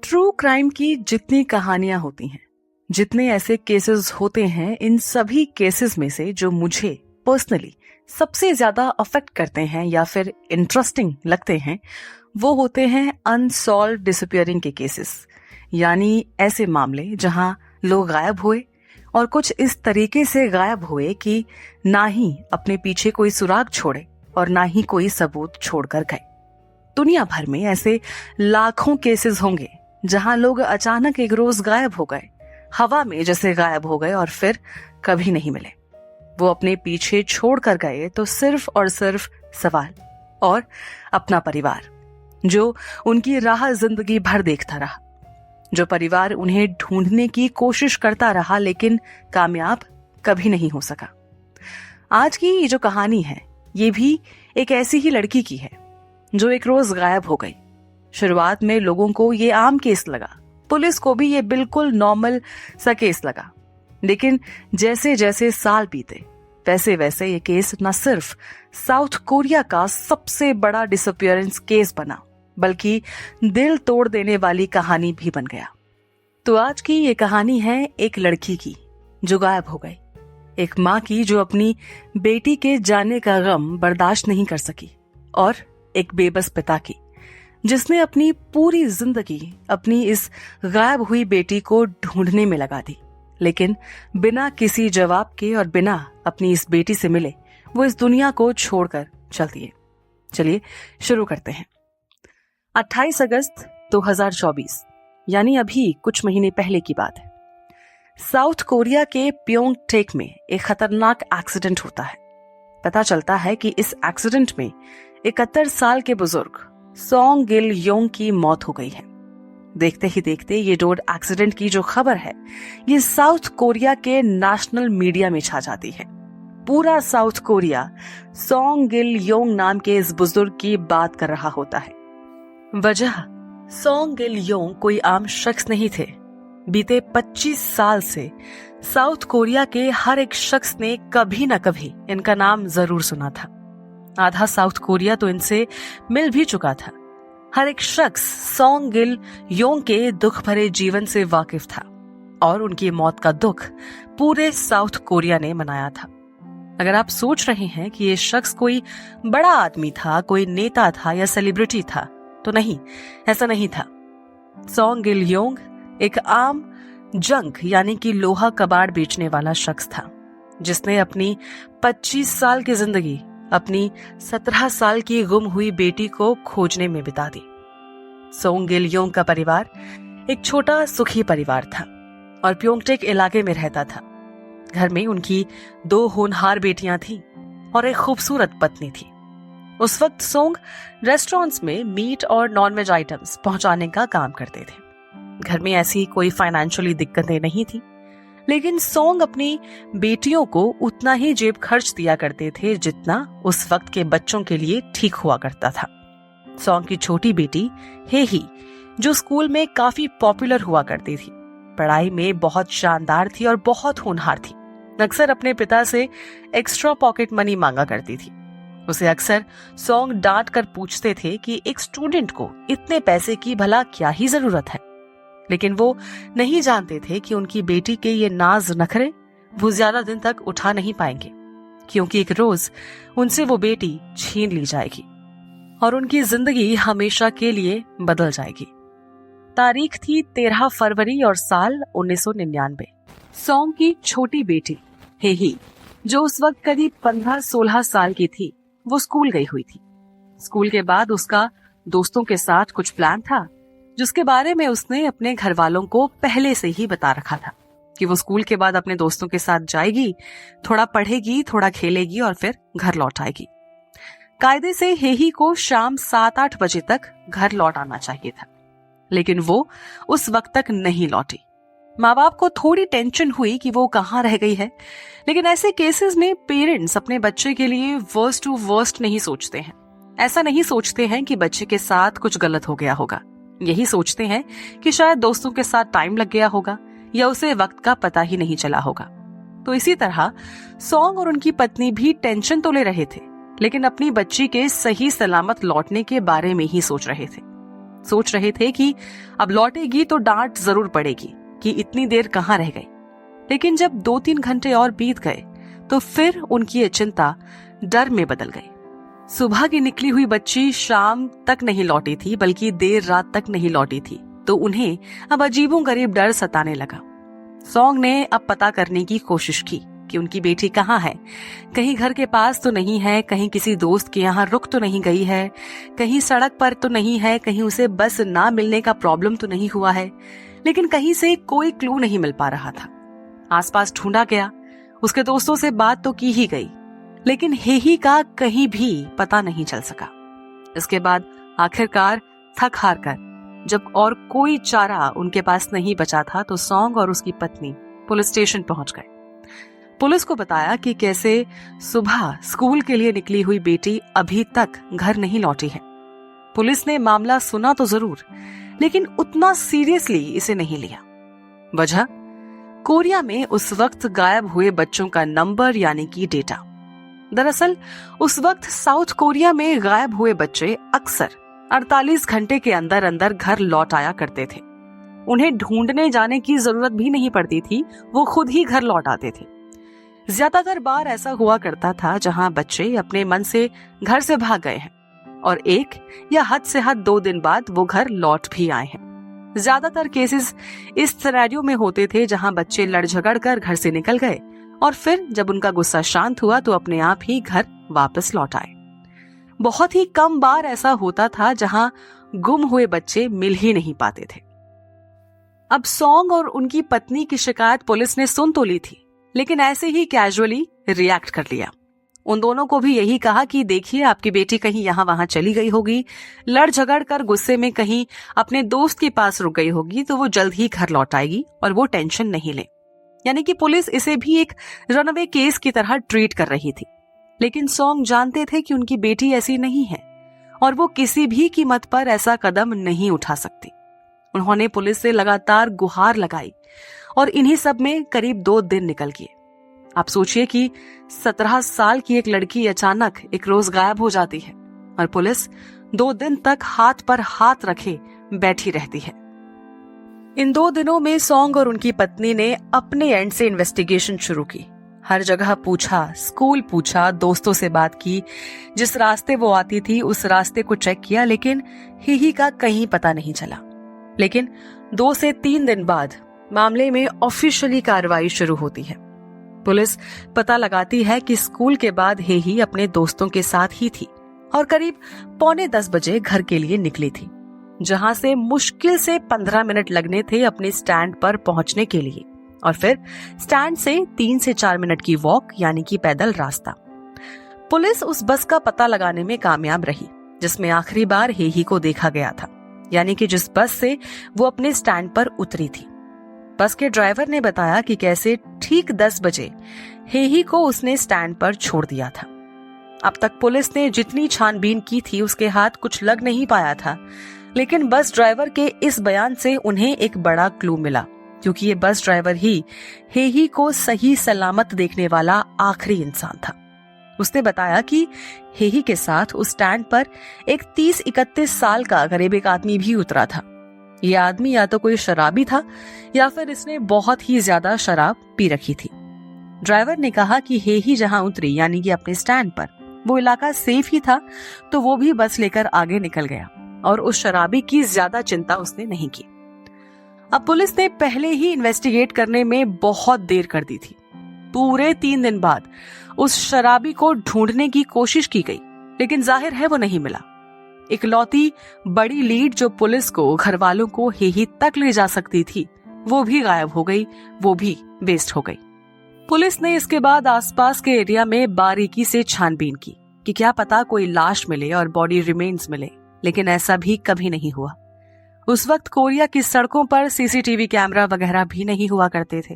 True crime की जितनी कहानियां होती हैं, जितने ऐसे केसेस होते हैं, इन सभी केसेस में से जो मुझे पर्सनली सबसे ज्यादा अफेक्ट करते हैं या फिर इंटरेस्टिंग लगते हैं, वो होते हैं अनसॉल्व डिसअपियरिंग के केसेस। यानी ऐसे मामले जहां लोग गायब हुए और कुछ इस तरीके से गायब हुए कि ना ही अपने पीछे कोई सुराग छोड़े और ना ही कोई सबूत छोड़कर गए। दुनिया भर में ऐसे लाखों केसेस होंगे जहां लोग अचानक एक रोज गायब हो गए, हवा में जैसे गायब हो गए और फिर कभी नहीं मिले। वो अपने पीछे छोड़ कर गए तो सिर्फ और सिर्फ सवाल और अपना परिवार, जो उनकी राह जिंदगी भर देखता रहा, जो परिवार उन्हें ढूंढने की कोशिश करता रहा लेकिन कामयाब कभी नहीं हो सका। आज की ये जो कहानी है, ये भी एक ऐसी ही लड़की की है जो एक रोज गायब हो गई। शुरुआत में लोगों को ये आम केस लगा, पुलिस को भी ये बिल्कुल नॉर्मल सा केस लगा, लेकिन जैसे जैसे साल बीते वैसे वैसे ये केस न सिर्फ साउथ कोरिया का सबसे बड़ा डिसअपियरेंस केस बना, बल्कि दिल तोड़ देने वाली कहानी भी बन गया। तो आज की ये कहानी है एक लड़की की जो गायब हो गई, एक माँ की जो अपनी बेटी के जाने का गम बर्दाश्त नहीं कर सकी, और एक बेबस पिता की जिसने अपनी पूरी जिंदगी अपनी इस गायब हुई बेटी को ढूंढने में लगा दी, लेकिन बिना किसी जवाब के और बिना अपनी इस बेटी से मिले वो इस दुनिया को छोड़कर चल दिए। चलिए शुरू करते हैं। 28 अगस्त 2024, यानी अभी कुछ महीने पहले की बात है। साउथ कोरिया के प्योंगटेक में एक खतरनाक एक्सीडेंट होता है। पता चलता है कि इस एक्सीडेंट में 71 साल के बुजुर्ग सोंग गिल योंग की मौत हो गई है। देखते ही देखते ये रोड एक्सीडेंट की जो खबर है, ये साउथ कोरिया के नेशनल मीडिया में छा जाती है। पूरा south Korea song Gill Yong नाम के इस बुजुर्ग की बात कर रहा होता है। वजह, सोंग गिल योंग कोई आम शख्स नहीं थे। बीते 25 साल से साउथ कोरिया के हर एक शख्स ने कभी न कभी इनका नाम जरूर सुना था। आधा साउथ कोरिया तो इनसे मिल भी चुका था। हर एक शख्स सोंग गिल योंग के दुख भरे जीवन से वाकिफ था और उनकी मौत का दुख पूरे साउथ कोरिया ने मनाया था। अगर आप सोच रहे हैं कि ये शख्स कोई बड़ा आदमी था, कोई नेता था या सेलिब्रिटी था, तो नहीं, ऐसा नहीं था। सोंग गिल योंग एक आम जंक यानी कि लोहा कबाड़ बेचने वाला शख्स था, जिसने अपनी 25 साल की जिंदगी अपनी 17 साल की गुम हुई बेटी को खोजने में बिता दी। सोंग गिल योंग का परिवार एक छोटा सुखी परिवार था और प्योंगटेक इलाके में रहता था। घर में उनकी 2 होनहार बेटियां थीं और एक खूबसूरत पत्नी थी। उस वक्त सोंग रेस्टोरेंट्स में मीट और नॉनवेज आइटम्स पहुंचाने का काम करते थे। घर में ऐसी कोई फाइनेंशियली दिक्कतें नहीं थी, लेकिन सोंग अपनी बेटियों को उतना ही जेब खर्च दिया करते थे जितना उस वक्त के बच्चों के लिए ठीक हुआ करता था। सोंग की छोटी बेटी हेही, जो स्कूल में काफी पॉपुलर हुआ करती थी, पढ़ाई में बहुत शानदार थी और बहुत होनहार थी। अक्सर अपने पिता से एक्स्ट्रा पॉकेट मनी मांगा करती थी। उसे अक्सर सोंग डांट कर पूछते थे कि एक स्टूडेंट को इतने पैसे की भला क्या ही जरूरत है, लेकिन वो नहीं जानते थे कि उनकी बेटी के ये नाज नखरे वो ज्यादा दिन तक उठा नहीं पाएंगे, क्योंकि एक रोज उनसे वो बेटी छीन ली जाएगी और उनकी जिंदगी हमेशा के लिए बदल जाएगी। तारीख थी 13 फरवरी और साल 1999। सोंग की छोटी बेटी हेही, जो उस वक्त करीब 15-16 साल की थी, वो स्कूल गई हुई थी। स्कूल के बाद उसका दोस्तों के साथ कुछ प्लान था, जिसके बारे में उसने अपने घर वालों को पहले से ही बता रखा था कि वो स्कूल के बाद अपने दोस्तों के साथ जाएगी, थोड़ा पढ़ेगी, थोड़ा खेलेगी और फिर घर लौट आएगी। कायदे से हेही को शाम 7-8 बजे तक घर लौट आना चाहिए था, लेकिन वो उस वक्त तक नहीं लौटी। माँ बाप को थोड़ी टेंशन हुई कि वो कहाँ रह गई है, लेकिन ऐसे केसेस में पेरेंट्स अपने बच्चे के लिए वर्स्ट टू वर्स्ट नहीं सोचते हैं। ऐसा नहीं सोचते हैं कि बच्चे के साथ कुछ गलत हो गया होगा, यही सोचते हैं कि शायद दोस्तों के साथ टाइम लग गया होगा या उसे वक्त का पता ही नहीं चला होगा। तो इसी तरह सोंग और उनकी पत्नी भी टेंशन तो ले रहे थे, लेकिन अपनी बच्ची के सही सलामत लौटने के बारे में ही सोच रहे थे। सोच रहे थे कि अब लौटेगी तो डांट जरूर पड़ेगी कि इतनी देर कहाँ रह गई। लेकिन जब 2-3 घंटे और बीत गए तो फिर उनकी ये चिंता डर में बदल गई। सुबह की निकली हुई बच्ची शाम तक नहीं लौटी थी, बल्कि देर रात तक नहीं लौटी थी, तो उन्हें अब अजीबोगरीब डर सताने लगा। सॉन्ग ने अब पता करने की कोशिश की कि उनकी बेटी कहाँ है। कहीं घर के पास तो नहीं है, कहीं किसी दोस्त के यहाँ रुक तो नहीं गई है, कहीं सड़क पर तो नहीं है, कहीं उसे बस ना मिलने का प्रॉब्लम तो नहीं हुआ है। लेकिन कहीं से कोई क्लू नहीं मिल पा रहा था। आसपास ढूंढा गया, उसके दोस्तों से बात तो की ही गई, लेकिन हेही का कहीं भी पता नहीं चल सका। इसके बाद आखिरकार थक हार कर जब और कोई चारा उनके पास नहीं बचा था तो सॉन्ग और उसकी पत्नी पुलिस स्टेशन पहुंच गए। पुलिस को बताया कि कैसे सुबह स्कूल के लिए निकली हुई बेटी अभी तक घर नहीं लौटी है। पुलिस ने मामला सुना तो जरूर, लेकिन उतना सीरियसली इसे नहीं लिया। वजह, कोरिया में उस वक्त गायब हुए बच्चों का नंबर यानी कि डेटा। दरअसल उस वक्त साउथ कोरिया में गायब हुए बच्चे अक्सर 48 घंटे के अंदर अंदर घर लौट आया करते थे। उन्हें ढूंढने जाने की जरूरत भी नहीं पड़ती थी, वो खुद ही घर लौट आते थे। ज्यादातर बार ऐसा हुआ करता था जहां बच्चे अपने मन से घर से भाग गए हैं और 1 या हद से हद 2 दिन बाद वो घर लौट भी आए हैं। ज्यादातर केसेस इस सिनेरियो में होते थे जहां बच्चे लड़ झगड़ कर घर से निकल गए और फिर जब उनका गुस्सा शांत हुआ तो अपने आप ही घर वापस लौट आए। बहुत ही कम बार ऐसा होता था जहां गुम हुए बच्चे मिल ही नहीं पाते थे। अब सॉन्ग और उनकी पत्नी की शिकायत पुलिस ने सुन तो ली थी, लेकिन ऐसे ही कैजुअली रिएक्ट कर लिया। उन दोनों को भी यही कहा कि देखिए आपकी बेटी कहीं यहाँ वहां चली गई होगी, लड़ झगड़ कर गुस्से में कहीं अपने दोस्त के पास रुक गई होगी, तो वो जल्द ही घर लौट आएगी और वो टेंशन नहीं ले। यानी कि पुलिस इसे भी एक रनअवे केस की तरह ट्रीट कर रही थी। लेकिन सॉन्ग जानते थे कि उनकी बेटी ऐसी नहीं है और वो किसी भी कीमत पर ऐसा कदम नहीं उठा सकती। उन्होंने पुलिस से लगातार गुहार लगाई और इन्हीं सब में करीब 2 दिन निकल गए। आप सोचिए कि 17 साल की एक लड़की अचानक एक रोज गायब हो जाती है और पुलिस 2 दिन तक हाथ पर हाथ रखे बैठी रहती है। इन 2 दिनों में सॉन्ग और उनकी पत्नी ने अपने एंड से इन्वेस्टिगेशन शुरू की। हर जगह पूछा, स्कूल पूछा, दोस्तों से बात की, जिस रास्ते वो आती थी उस रास्ते को चेक किया, लेकिन हिही का कहीं पता नहीं चला। लेकिन 2 से 3 दिन बाद मामले में ऑफिशियली कार्रवाई शुरू होती है। पुलिस पता लगाती है कि स्कूल के बाद हेही अपने दोस्तों के साथ ही थी और करीब 9:45 बजे घर के लिए निकली थी, जहां से मुश्किल से 15 मिनट लगने थे अपने स्टैंड पर पहुंचने के लिए और फिर स्टैंड से 3 से 4 मिनट की वॉक यानी कि पैदल रास्ता। पुलिस उस बस का पता लगाने में कामयाब रही जिसमें आखिरी बार हेही को देखा गया था, यानी कि जिस बस से वो अपने स्टैंड पर उतरी थी। बस के ड्राइवर ने बताया कि कैसे ठीक 10 बजे हेही को उसने स्टैंड पर छोड़ दिया था। अब तक पुलिस ने जितनी छानबीन की थी उसके हाथ कुछ लग नहीं पाया था, लेकिन बस ड्राइवर के इस बयान से उन्हें एक बड़ा क्लू मिला, क्योंकि ये बस ड्राइवर ही हेही को सही सलामत देखने वाला आखिरी इंसान था। उसने बताया कि हेही के साथ उस स्टैंड पर एक 30-31 साल का गरीब एक आदमी भी उतरा था। ये आदमी या तो कोई शराबी था या फिर इसने बहुत ही ज्यादा शराब पी रखी थी। ड्राइवर ने कहा कि हेही जहां उतरी यानी कि अपने स्टैंड पर, वो इलाका सेफ ही था, तो वो भी बस लेकर आगे निकल गया और उस शराबी की ज्यादा चिंता उसने नहीं की। अब पुलिस ने पहले ही इन्वेस्टिगेट करने में बहुत देर कर दी थी। पूरे 3 दिन बाद उस शराबी को ढूंढने की कोशिश की गई, लेकिन जाहिर है वो नहीं मिला। इकलौती बड़ी लीड जो पुलिस को घर वालों को हेही तक ले जा सकती थी, वो भी गायब हो गई, वो भी वेस्ट हो गई। पुलिस ने इसके बाद आसपास के एरिया में बारीकी से छानबीन की कि क्या पता कोई लाश मिले और बॉडी रिमेन्स मिले, लेकिन ऐसा भी कभी नहीं हुआ। उस वक्त कोरिया की सड़कों पर सीसीटीवी कैमरा वगैरह भी नहीं हुआ करते थे,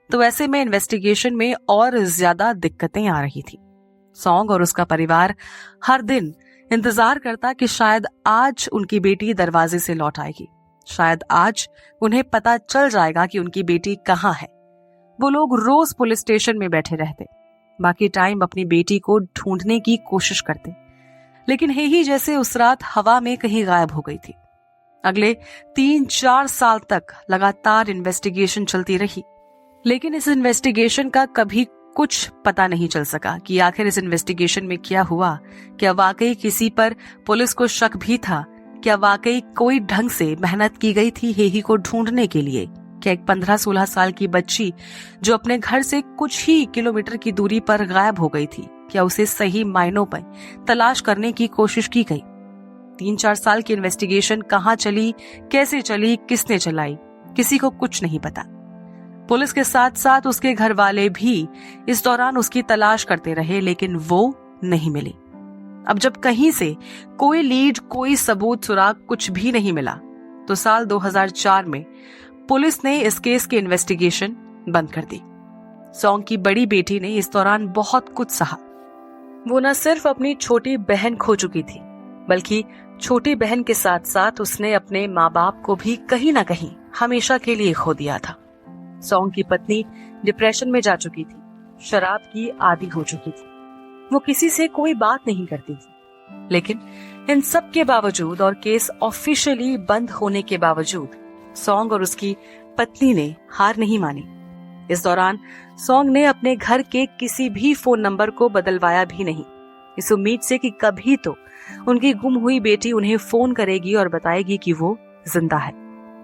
तो ऐसे में इन्वेस्टिगेशन में और ज्यादा दिक्कतें आ रही थी। सॉन्ग और उसका परिवार हर दिन इंतजार करता कि शायद आज उनकी बेटी दरवाजे से लौट आएगी, शायद आज उन्हें पता चल जाएगा कि उनकी बेटी कहाँ है। वो लोग रोज पुलिस स्टेशन में बैठे रहते, बाकी टाइम अपनी बेटी को ढूंढने की कोशिश करते, लेकिन हेही जैसे उस रात हवा में कहीं गायब हो गई थी। अगले 3-4 साल तक लगातार इन्वेस्टिगेशन चलती रही, लेकिन इस इन्वेस्टिगेशन का कभी कुछ पता नहीं चल सका कि आखिर इस इन्वेस्टिगेशन में क्या हुआ। क्या वाकई किसी पर पुलिस को शक भी था? क्या वाकई कोई ढंग से मेहनत की गई थी हेही को ढूंढने के लिए? क्या एक 15-16 साल की बच्ची जो अपने घर से कुछ ही किलोमीटर की दूरी पर गायब हो गई थी, क्या उसे सही मायनों में तलाश करने की कोशिश की गई? 3-4 साल की इन्वेस्टिगेशन कहाँ चली, कैसे चली, किसने चलाई, किसी को कुछ नहीं पता। पुलिस के साथ साथ उसके घर वाले भी इस दौरान उसकी तलाश करते रहे, लेकिन वो नहीं मिली। अब जब कहीं से कोई लीड, कोई सबूत, सुराग कुछ भी नहीं मिला, तो साल 2004 में पुलिस ने इस केस की इन्वेस्टिगेशन बंद कर दी। सॉन्ग की बड़ी बेटी ने इस दौरान बहुत कुछ सहा। वो न सिर्फ अपनी छोटी बहन खो चुकी थी, बल्कि छोटी बहन के साथ साथ उसने अपने माँ बाप को भी कहीं ना कहीं हमेशा के लिए खो दिया था। सॉन्ग की पत्नी डिप्रेशन में जा चुकी थी, शराब की आदी हो चुकी थी, वो किसी से कोई बात नहीं करती थी। लेकिन इन सब के बावजूद और केस ऑफिशियली बंद होने के बावजूद सॉन्ग और उसकी पत्नी ने हार नहीं मानी। इस दौरान सॉन्ग ने अपने घर के किसी भी फोन नंबर को बदलवाया भी नहीं, इस उम्मीद से कि कभी तो उनकी गुम हुई बेटी उन्हें फोन करेगी और बताएगी कि वो जिंदा है।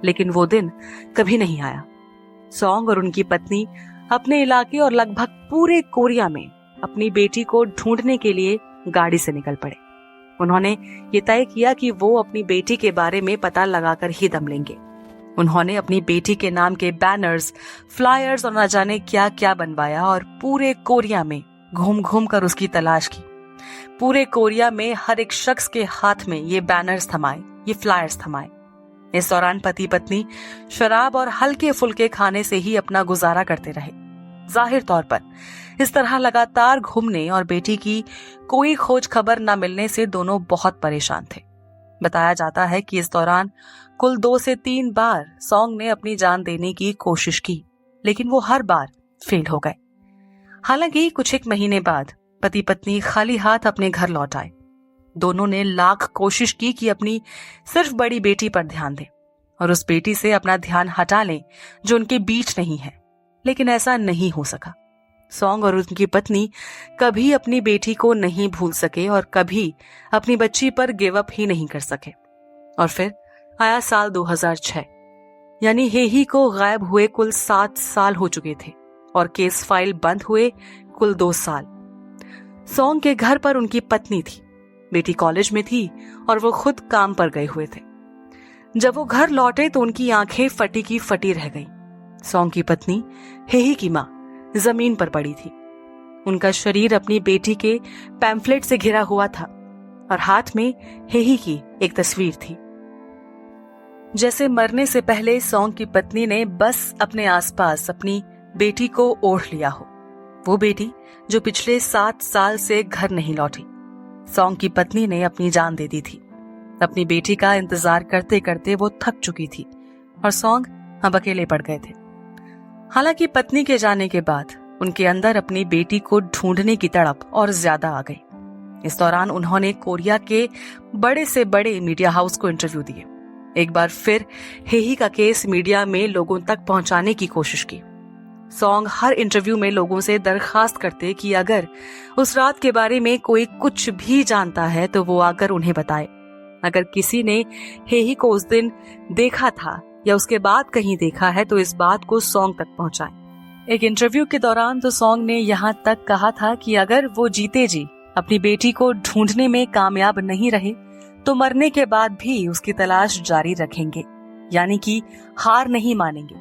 लेकिन वो दिन कभी नहीं आया। सॉन्ग और उनकी पत्नी अपने इलाके और लगभग पूरे कोरिया में अपनी बेटी को ढूंढने के लिए गाड़ी से निकल पड़े। उन्होंने ये तय किया कि वो अपनी बेटी के बारे में पता लगाकर ही दम लेंगे। उन्होंने अपनी बेटी के नाम के बैनर्स, फ्लायर्स और न जाने क्या क्या बनवाया और पूरे कोरिया में घूम घूम कर उसकी तलाश की। पूरे कोरिया में हर एक शख्स के हाथ में ये बैनर्स थमाए, ये फ्लायर्स थमाए। इस दौरान पति पत्नी शराब और हल्के फुल्के खाने से ही अपना गुजारा करते रहे। जाहिर तौर पर इस तरह लगातार घूमने और बेटी की कोई खोज खबर न मिलने से दोनों बहुत परेशान थे। बताया जाता है कि इस दौरान कुल 2 से 3 बार सॉन्ग ने अपनी जान देने की कोशिश की, लेकिन वो हर बार फेल हो गए। हालांकि कुछ एक महीने बाद पति पत्नी खाली हाथ अपने घर लौट आए। दोनों ने लाख कोशिश की कि अपनी सिर्फ बड़ी बेटी पर ध्यान दें और उस बेटी से अपना ध्यान हटा लें जो उनके बीच नहीं है, लेकिन ऐसा नहीं हो सका। सॉन्ग और उनकी पत्नी कभी अपनी बेटी को नहीं भूल सके और कभी अपनी बच्ची पर गिव अप ही नहीं कर सके। और फिर आया साल 2006, यानी हेही को गायब हुए कुल 7 साल हो चुके थे और केस फाइल बंद हुए कुल 2 साल। सॉन्ग के घर पर उनकी पत्नी थी, बेटी कॉलेज में थी और वो खुद काम पर गए हुए थे। जब वो घर लौटे तो उनकी आंखें फटी की फटी रह गईं। सॉन्ग की पत्नी हेही की मां जमीन पर पड़ी थी। उनका शरीर अपनी बेटी के पैम्फलेट से घिरा हुआ था और हाथ में हेही की एक तस्वीर थी। जैसे मरने से पहले सॉन्ग की पत्नी ने बस अपने आसपास अपनी बेटी को ओढ़ लिया हो, वो बेटी जो पिछले 7 साल से घर नहीं लौटी। सॉन्ग की पत्नी ने अपनी जान दे दी थी। अपनी बेटी का इंतजार करते करते वो थक चुकी थी और सॉन्ग अब अकेले पड़ गए थे। हालांकि पत्नी के जाने के बाद उनके अंदर अपनी बेटी को ढूंढने की तड़प और ज्यादा आ गई। इस दौरान उन्होंने कोरिया के बड़े से बड़े मीडिया हाउस को इंटरव्यू दिए। एक बार फिर हेही का केस मीडिया में लोगों तक पहुंचाने की कोशिश की। सॉन्ग हर इंटरव्यू में लोगों से दरखास्त करते कि अगर उस रात के बारे में कोई कुछ भी जानता है तो वो आकर उन्हें बताए। अगर किसी ने हेही को उस दिन देखा था या उसके बाद कहीं देखा है तो इस बात को सॉन्ग तक पहुंचाए। एक इंटरव्यू के दौरान तो सॉन्ग ने यहाँ तक कहा था कि अगर वो जीते जी अपनी बेटी को ढूंढने में कामयाब नहीं रहे तो मरने के बाद भी उसकी तलाश जारी रखेंगे, यानी कि हार नहीं मानेंगे।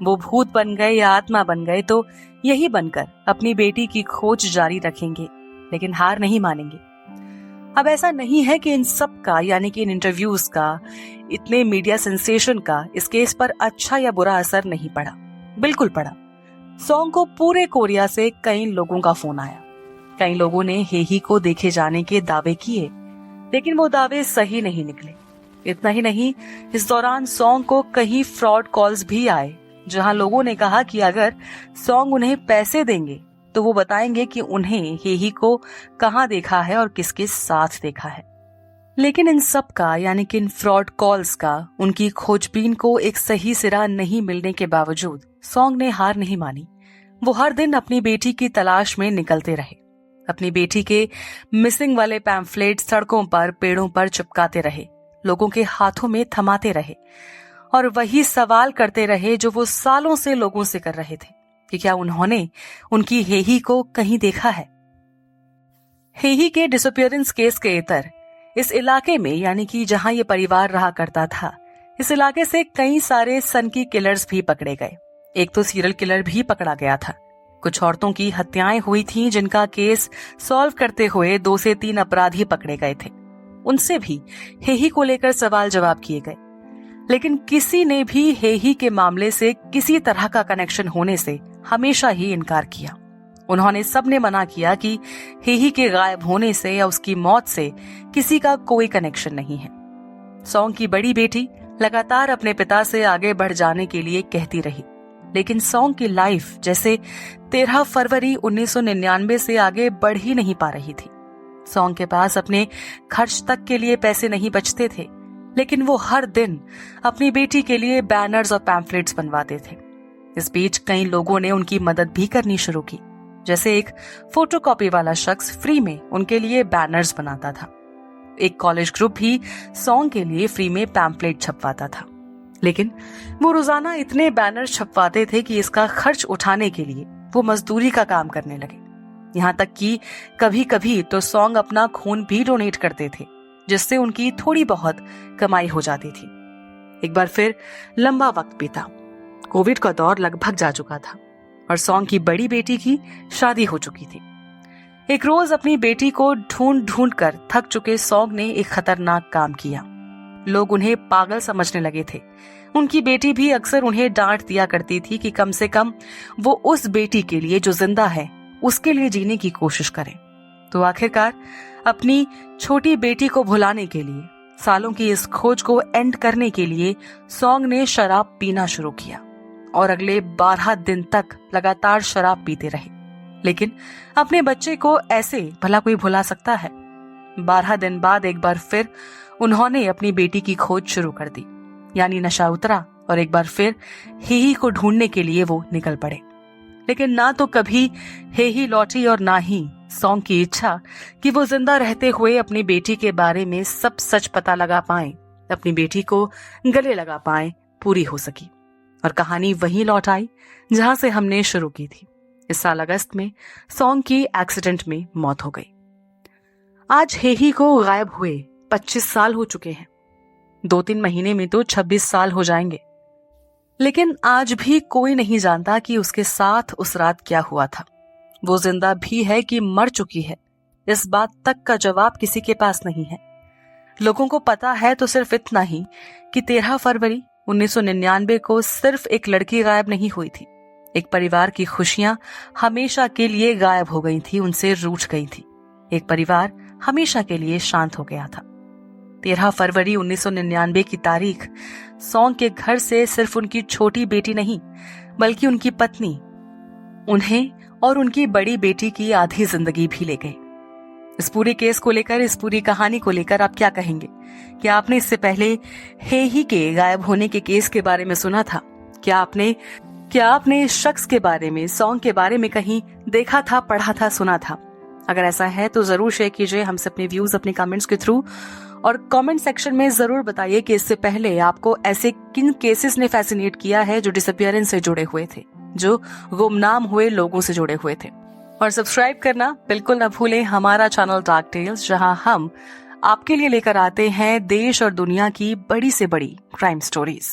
वो भूत बन गए या आत्मा बन गए तो यही बनकर अपनी बेटी की खोज जारी रखेंगे, लेकिन हार नहीं मानेंगे। अब ऐसा नहीं है कि इन सब का, यानी कि इन इंटरव्यूज का, इतने मीडिया सेंसेशन का इस केस पर अच्छा या बुरा असर नहीं पड़ा। बिल्कुल पड़ा। सॉन्ग को पूरे कोरिया से कई लोगों का फोन आया। कई लोगों ने हेही को देखे जाने के दावे किए, लेकिन वो दावे सही नहीं निकले। इतना ही नहीं, इस दौरान सॉन्ग को कई फ्रॉड कॉल्स भी आए, जहां लोगों ने कहा कि अगर सॉन्ग उन्हें पैसे देंगे तो वो बताएंगे कि उन्हें हेही को कहां देखा है और किसके साथ देखा है। लेकिन इन सब का यानी कि इन फ्रॉड कॉल्स का, उनकी खोजबीन को एक सही सिरा नहीं मिलने के बावजूद सॉन्ग ने हार नहीं मानी। वो हर दिन अपनी बेटी की तलाश में निकलते रहे। अपनी बेटी के मिसिंग वाले पैम्फलेट सड़कों पर, पेड़ों पर चिपकाते रहे, लोगों के हाथों में थमाते रहे और वही सवाल करते रहे जो वो सालों से लोगों से कर रहे थे कि क्या उन्होंने उनकी हेही को कहीं देखा है। हेही के डिसअपीयरेंस केस के इतर इस इलाके में, यानी कि जहां ये परिवार रहा करता था, इस इलाके से कई सारे सनकी किलर्स भी पकड़े गए। एक तो सीरियल किलर भी पकड़ा गया था। कुछ औरतों की हत्याएं हुई थीं जिनका केस सॉल्व करते हुए 2 से 3 अपराधी पकड़े गए थे। उनसे भी हेही को लेकर सवाल जवाब किए गए, लेकिन किसी ने भी हेही के मामले से किसी तरह का कनेक्शन होने से हमेशा ही इनकार किया। उन्होंने सबने मना किया कि हेही के गायब होने से या उसकी मौत से किसी का कोई कनेक्शन नहीं है। सॉन्ग की बड़ी बेटी लगातार अपने पिता से आगे बढ़ जाने के लिए कहती रही, लेकिन सॉन्ग की लाइफ जैसे 13 फरवरी 1999 से आगे बढ़ ही नहीं पा रही थी। सॉन्ग के पास अपने खर्च तक के लिए पैसे नहीं बचते थे, लेकिन वो हर दिन अपनी बेटी के लिए बैनर्स और पैम्फलेट्स बनवाते थे। इस बीच कई लोगों ने उनकी मदद भी करनी शुरू की, जैसे एक फोटोकॉपी वाला शख्स फ्री में उनके लिए बैनर्स बनाता था। एक कॉलेज ग्रुप भी सॉन्ग के लिए फ्री में पैम्फलेट छपवाता था, लेकिन वो रोजाना इतने बैनर छपवाते थे कि इसका खर्च उठाने के लिए वो मजदूरी का काम करने लगे। यहाँ तक कि कभी कभी तो सॉन्ग अपना खून भी डोनेट करते थे, जिससे उनकी थोड़ी बहुत कमाई हो जाती थी। एक बार फिर लंबा वक्त बीता। कोविड का दौर लगभग जा चुका था और सॉन्ग की बड़ी बेटी की शादी हो चुकी थी। एक रोज अपनी बेटी को ढूंढ ढूंढ कर थक चुके सॉन्ग ने एक खतरनाक काम किया। लोग उन्हें पागल समझने लगे थे। उनकी बेटी भी अक्सर उन्हें डांट दिया करती थी कि कम से कम वो उस बेटी के लिए जो जिंदा है उसके लिए जीने की कोशिश करें। तो आखिरकार अपनी छोटी बेटी को भुलाने के लिए, सालों की इस खोज को एंड करने के लिए सॉन्ग ने शराब पीना शुरू किया और अगले 12 दिन तक लगातार शराब पीते रहे। लेकिन अपने बच्चे को ऐसे भला कोई भुला सकता है? 12 दिन बाद एक बार फिर उन्होंने अपनी बेटी की खोज शुरू कर दी, यानी नशा उतरा और एक बार फिर हेही को ढूंढने के लिए वो निकल पड़े। लेकिन ना तो कभी हेही लौटी और ना ही सॉन्ग की इच्छा कि वो जिंदा रहते हुए अपनी बेटी के बारे में सब सच पता लगा पाए, अपनी बेटी को गले लगा पाए, पूरी हो सकी। और कहानी वहीं लौट आई जहां से हमने शुरू की थी। इस साल अगस्त में सॉन्ग की एक्सीडेंट में मौत हो गई। आज हेही को गायब हुए 25 साल हो चुके हैं। 2-3 महीने में तो 26 साल हो जाएंगे। लेकिन आज भी कोई नहीं जानता कि उसके साथ उस रात क्या हुआ था। वो जिंदा भी है कि मर चुकी है, इस बात तक का जवाब किसी के पास नहीं है। लोगों को पता है तो सिर्फ इतना ही कि 13 फरवरी 1999 को सिर्फ एक लड़की गायब नहीं हुई थी। एक परिवार की खुशियां हमेशा के लिए गायब हो गई थी, उनसे रूठ गई थी। एक परिवार हमेशा के लिए शांत हो गया था। 13 फरवरी 1999 की तारीख सॉन्ग के घर से सिर्फ उनकी छोटी बेटी नहीं, बल्कि उनकी पत्नी, उन्हें और उनकी बड़ी बेटी की आधी जिंदगी भी ले गई। इस पूरे केस को लेकर, इस पूरी कहानी को लेकर आप क्या कहेंगे? क्या आपने इससे पहले हेही के गायब होने के केस के बारे में सुना था? क्या आपने इस शख्स के बारे में, सॉन्ग के बारे में कहीं देखा था, पढ़ा था, सुना था? अगर ऐसा है तो जरूर शेयर कीजिए हमसे अपने व्यूज अपने कमेंट्स के थ्रू, और कमेंट सेक्शन में जरूर बताइए कि इससे पहले आपको ऐसे किन केसेस ने फैसिनेट किया है जो डिसअपीयरेंस से जुड़े हुए थे, जो गुमनाम हुए लोगों से जुड़े हुए थे। और सब्सक्राइब करना बिल्कुल न भूलें हमारा चैनल डार्क टेल्स, जहां हम आपके लिए लेकर आते हैं देश और दुनिया की बड़ी से बड़ी क्राइम स्टोरीज।